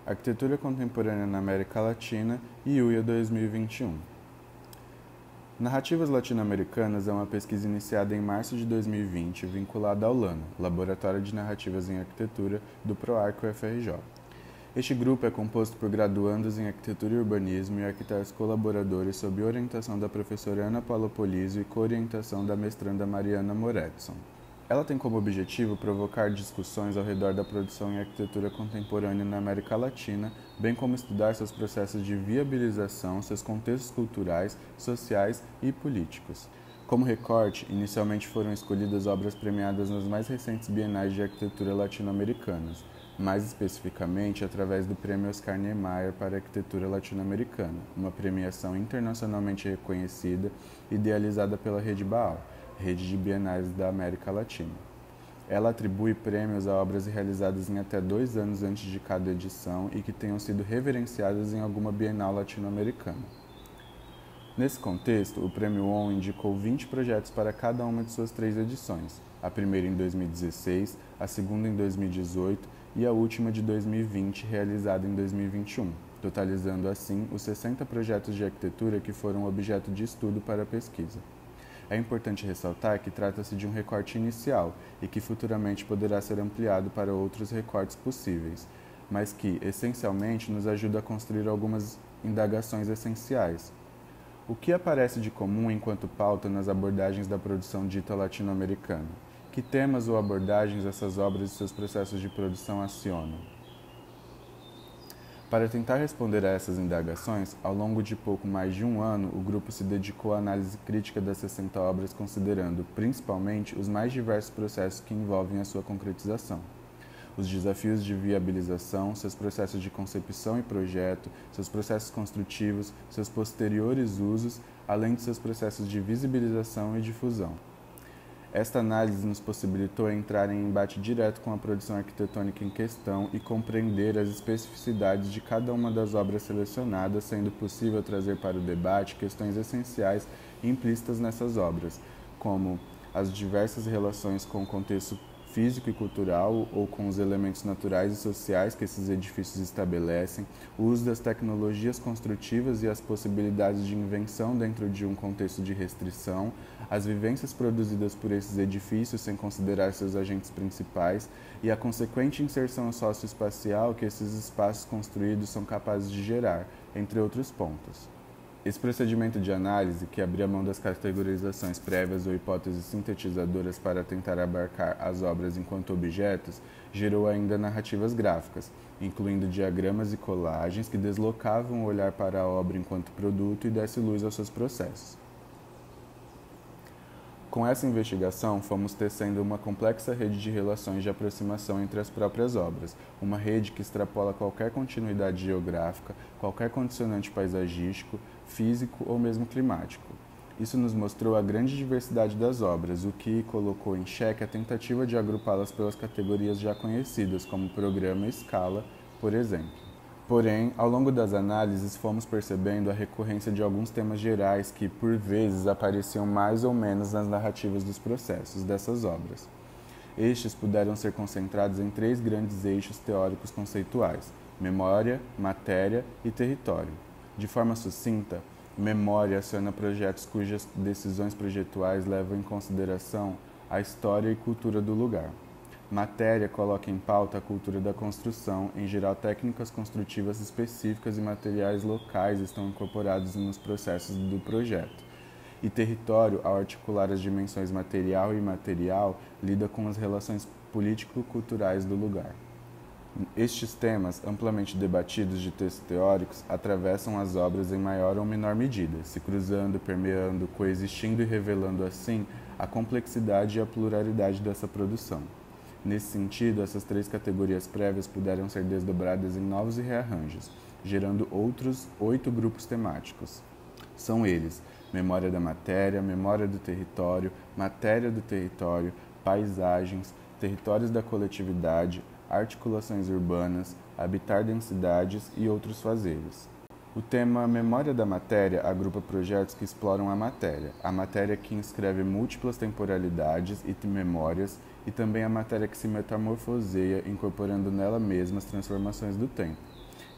Arquitetura Contemporânea na América Latina e UIA 2021. Narrativas Latino-Americanas é uma pesquisa iniciada em março de 2020, vinculada ao LANA, Laboratório de Narrativas em Arquitetura do PROARC UFRJ. Este grupo é composto por graduandos em Arquitetura e Urbanismo e arquitetos colaboradores sob orientação da professora Ana Paula Polizio e co-orientação da mestranda Mariana Moretson. Ela tem como objetivo provocar discussões ao redor da produção em arquitetura contemporânea na América Latina, bem como estudar seus processos de viabilização, seus contextos culturais, sociais e políticos. Como recorte, inicialmente foram escolhidas obras premiadas nas mais recentes bienais de arquitetura latino-americanas, mais especificamente através do Prêmio Oscar Niemeyer para Arquitetura Latino-Americana, uma premiação internacionalmente reconhecida idealizada pela Rede Baal, Rede de Bienais da América Latina. Ela atribui prêmios a obras realizadas em até 2 anos antes de cada edição e que tenham sido reverenciadas em alguma Bienal latino-americana. Nesse contexto, o Prêmio ON indicou 20 projetos para cada uma de suas 3 edições, a primeira em 2016, a segunda em 2018 e a última de 2020, realizada em 2021, totalizando assim os 60 projetos de arquitetura que foram objeto de estudo para a pesquisa. É importante ressaltar que trata-se de um recorte inicial e que futuramente poderá ser ampliado para outros recortes possíveis, mas que, essencialmente, nos ajuda a construir algumas indagações essenciais. O que aparece de comum enquanto pauta nas abordagens da produção dita latino-americana? Que temas ou abordagens essas obras e seus processos de produção acionam? Para tentar responder a essas indagações, ao longo de pouco mais de um ano, o grupo se dedicou à análise crítica das 60 obras, considerando, principalmente, os mais diversos processos que envolvem a sua concretização. Os desafios de viabilização, seus processos de concepção e projeto, seus processos construtivos, seus posteriores usos, além de seus processos de visibilização e difusão. Esta análise nos possibilitou entrar em embate direto com a produção arquitetônica em questão e compreender as especificidades de cada uma das obras selecionadas, sendo possível trazer para o debate questões essenciais implícitas nessas obras, como as diversas relações com o contexto físico e cultural ou com os elementos naturais e sociais que esses edifícios estabelecem, o uso das tecnologias construtivas e as possibilidades de invenção dentro de um contexto de restrição, as vivências produzidas por esses edifícios sem considerar seus agentes principais e a consequente inserção socioespacial que esses espaços construídos são capazes de gerar, entre outros pontos. Esse procedimento de análise, que abria mão das categorizações prévias ou hipóteses sintetizadoras para tentar abarcar as obras enquanto objetos, gerou ainda narrativas gráficas, incluindo diagramas e colagens que deslocavam o olhar para a obra enquanto produto e desse luz aos seus processos. Com essa investigação, fomos tecendo uma complexa rede de relações de aproximação entre as próprias obras, uma rede que extrapola qualquer continuidade geográfica, qualquer condicionante paisagístico, físico ou mesmo climático. Isso nos mostrou a grande diversidade das obras, o que colocou em xeque a tentativa de agrupá-las pelas categorias já conhecidas, como programa e escala, por exemplo. Porém, ao longo das análises, fomos percebendo a recorrência de alguns temas gerais que, por vezes, apareciam mais ou menos nas narrativas dos processos dessas obras. Estes puderam ser concentrados em 3 grandes eixos teóricos conceituais: memória, matéria e território. De forma sucinta, memória aciona projetos cujas decisões projetuais levam em consideração a história e cultura do lugar. Matéria coloca em pauta a cultura da construção, em geral técnicas construtivas específicas e materiais locais estão incorporados nos processos do projeto. E território, ao articular as dimensões material e imaterial, lida com as relações político-culturais do lugar. Estes temas, amplamente debatidos de textos teóricos, atravessam as obras em maior ou menor medida, se cruzando, permeando, coexistindo e revelando assim a complexidade e a pluralidade dessa produção. Nesse sentido, essas 3 categorias prévias puderam ser desdobradas em novos rearranjos, gerando outros 8 grupos temáticos. São eles: memória da matéria, memória do território, matéria do território, paisagens, territórios da coletividade, articulações urbanas, habitar densidades e outros fazeres. O tema Memória da Matéria agrupa projetos que exploram a matéria que inscreve múltiplas temporalidades e memórias, e também a matéria que se metamorfoseia, incorporando nela mesma as transformações do tempo.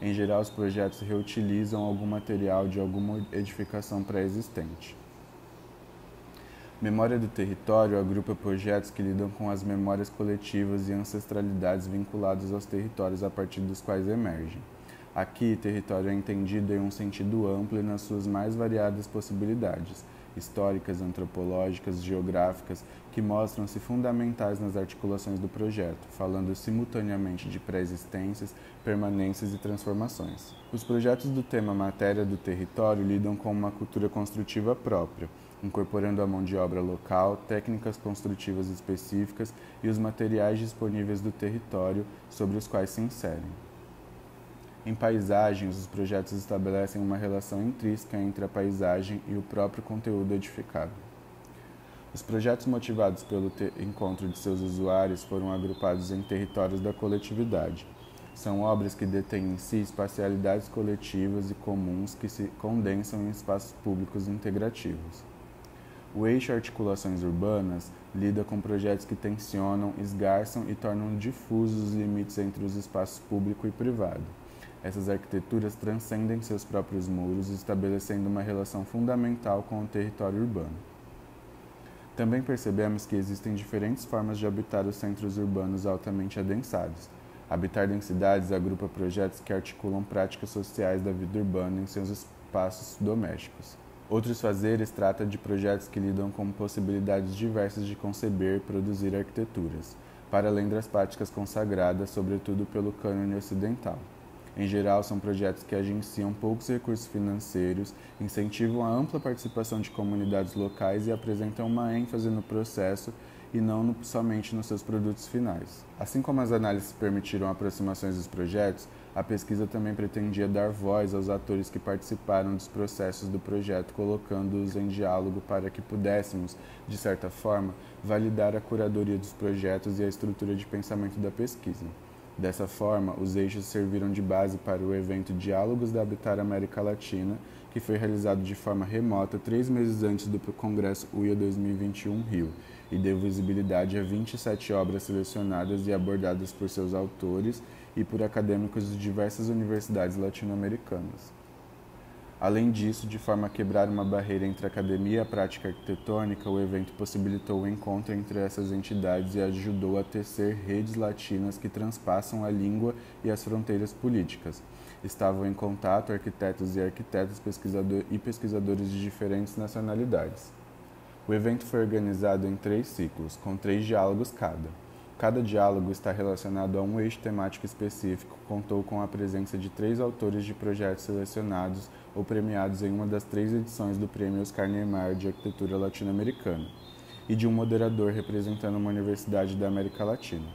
Em geral, os projetos reutilizam algum material de alguma edificação pré-existente. Memória do território agrupa projetos que lidam com as memórias coletivas e ancestralidades vinculadas aos territórios a partir dos quais emergem. Aqui, território é entendido em um sentido amplo e nas suas mais variadas possibilidades, históricas, antropológicas, geográficas, que mostram-se fundamentais nas articulações do projeto, falando simultaneamente de pré-existências, permanências e transformações. Os projetos do tema Matéria do Território lidam com uma cultura construtiva própria, incorporando a mão de obra local, técnicas construtivas específicas e os materiais disponíveis do território sobre os quais se inserem. Em paisagens, os projetos estabelecem uma relação intrínseca entre a paisagem e o próprio conteúdo edificado. Os projetos motivados pelo encontro de seus usuários foram agrupados em territórios da coletividade. São obras que detêm em si espacialidades coletivas e comuns que se condensam em espaços públicos integrativos. O eixo Articulações Urbanas lida com projetos que tensionam, esgarçam e tornam difusos os limites entre os espaços público e privado. Essas arquiteturas transcendem seus próprios muros, estabelecendo uma relação fundamental com o território urbano. Também percebemos que existem diferentes formas de habitar os centros urbanos altamente adensados. Habitar densidades agrupa projetos que articulam práticas sociais da vida urbana em seus espaços domésticos. Outros fazeres trata de projetos que lidam com possibilidades diversas de conceber e produzir arquiteturas, para além das práticas consagradas, sobretudo pelo cânone ocidental. Em geral, são projetos que agenciam poucos recursos financeiros, incentivam a ampla participação de comunidades locais e apresentam uma ênfase no processo e não somente nos seus produtos finais. Assim como as análises permitiram aproximações dos projetos, a pesquisa também pretendia dar voz aos atores que participaram dos processos do projeto, colocando-os em diálogo para que pudéssemos, de certa forma, validar a curadoria dos projetos e a estrutura de pensamento da pesquisa. Dessa forma, os eixos serviram de base para o evento Diálogos da Habitar América Latina, que foi realizado de forma remota 3 meses antes do Congresso UIA 2021 Rio, e deu visibilidade a 27 obras selecionadas e abordadas por seus autores e por acadêmicos de diversas universidades latino-americanas. Além disso, de forma a quebrar uma barreira entre a academia e a prática arquitetônica, o evento possibilitou o encontro entre essas entidades e ajudou a tecer redes latinas que transpassam a língua e as fronteiras políticas. Estavam em contato arquitetos e arquitetas, pesquisadores de diferentes nacionalidades. O evento foi organizado em 3 ciclos, com 3 diálogos cada. Cada diálogo está relacionado a um eixo temático específico, contou com a presença de 3 autores de projetos selecionados ou premiados em uma das 3 edições do Prêmio Oscar Niemeyer de Arquitetura Latino-Americana, e de um moderador representando uma universidade da América Latina.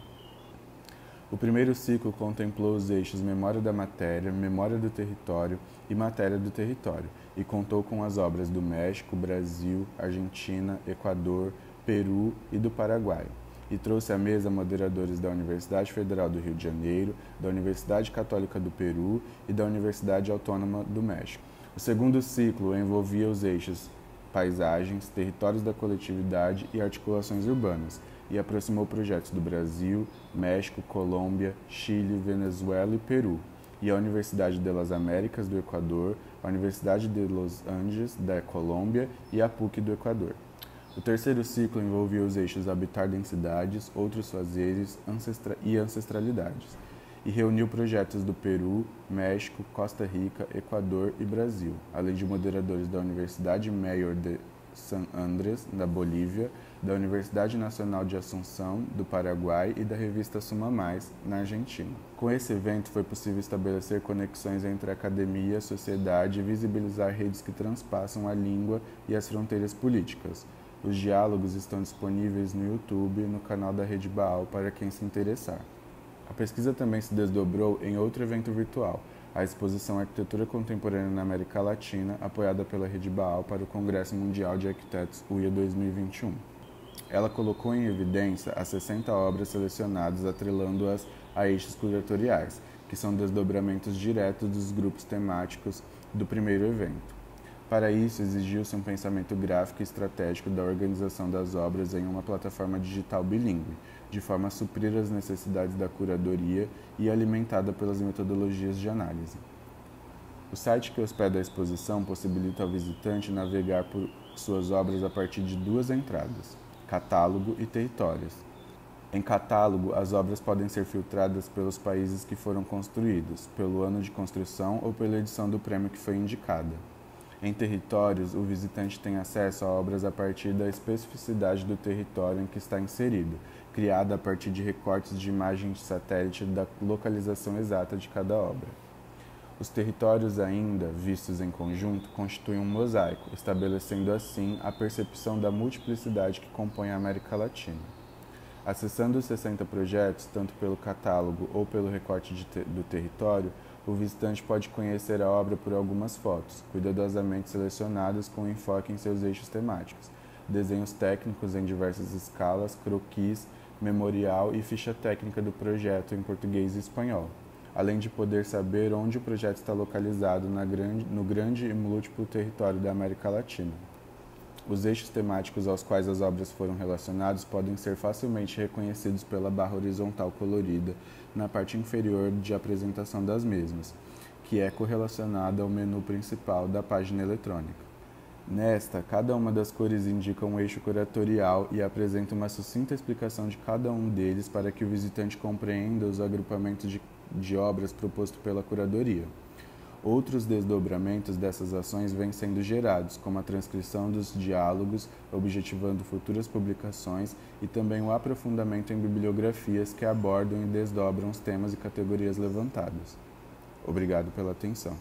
O primeiro ciclo contemplou os eixos Memória da Matéria, Memória do Território e Matéria do Território, e contou com as obras do México, Brasil, Argentina, Equador, Peru e do Paraguai, e trouxe à mesa moderadores da Universidade Federal do Rio de Janeiro, da Universidade Católica do Peru e da Universidade Autônoma do México. O segundo ciclo envolvia os eixos Paisagens, Territórios da Coletividade e Articulações Urbanas, e aproximou projetos do Brasil, México, Colômbia, Chile, Venezuela e Peru, e a Universidade de las Américas do Equador, a Universidade de Los Angeles da Colômbia e a PUC do Equador. O terceiro ciclo envolvia os eixos Habitar Densidades, Outros Fazeres e Ancestralidades, e reuniu projetos do Peru, México, Costa Rica, Equador e Brasil, além de moderadores da Universidade Mayor de San Andrés, da Bolívia, da Universidade Nacional de Assunção, do Paraguai e da revista Suma Mais, na Argentina. Com esse evento foi possível estabelecer conexões entre a academia e a sociedade e visibilizar redes que transpassam a língua e as fronteiras políticas. Os diálogos estão disponíveis no YouTube e no canal da Rede Baal para quem se interessar. A pesquisa também se desdobrou em outro evento virtual, a exposição Arquitetura Contemporânea na América Latina, apoiada pela Rede Baal para o Congresso Mundial de Arquitetos UIA 2021. Ela colocou em evidência as 60 obras selecionadas, atrelando-as a eixos curatoriais, que são desdobramentos diretos dos grupos temáticos do primeiro evento. Para isso, exigiu-se um pensamento gráfico e estratégico da organização das obras em uma plataforma digital bilíngue, de forma a suprir as necessidades da curadoria e alimentada pelas metodologias de análise. O site que hospeda a exposição possibilita ao visitante navegar por suas obras a partir de duas entradas: catálogo e territórios. Em catálogo, as obras podem ser filtradas pelos países que foram construídos, pelo ano de construção ou pela edição do prêmio que foi indicada. Em territórios, o visitante tem acesso a obras a partir da especificidade do território em que está inserido, criada a partir de recortes de imagens de satélite da localização exata de cada obra. Os territórios ainda, vistos em conjunto, constituem um mosaico, estabelecendo assim a percepção da multiplicidade que compõe a América Latina. Acessando os 60 projetos, tanto pelo catálogo ou pelo recorte do território, o visitante pode conhecer a obra por algumas fotos, cuidadosamente selecionadas com enfoque em seus eixos temáticos, desenhos técnicos em diversas escalas, croquis, memorial e ficha técnica do projeto em português e espanhol, além de poder saber onde o projeto está localizado no grande e múltiplo território da América Latina. Os eixos temáticos aos quais as obras foram relacionadas podem ser facilmente reconhecidos pela barra horizontal colorida na parte inferior de apresentação das mesmas, que é correlacionada ao menu principal da página eletrônica. Nesta, cada uma das cores indica um eixo curatorial e apresenta uma sucinta explicação de cada um deles para que o visitante compreenda os agrupamentos de obras proposto pela curadoria. Outros desdobramentos dessas ações vêm sendo gerados, como a transcrição dos diálogos, objetivando futuras publicações, e também o aprofundamento em bibliografias que abordam e desdobram os temas e categorias levantados. Obrigado pela atenção.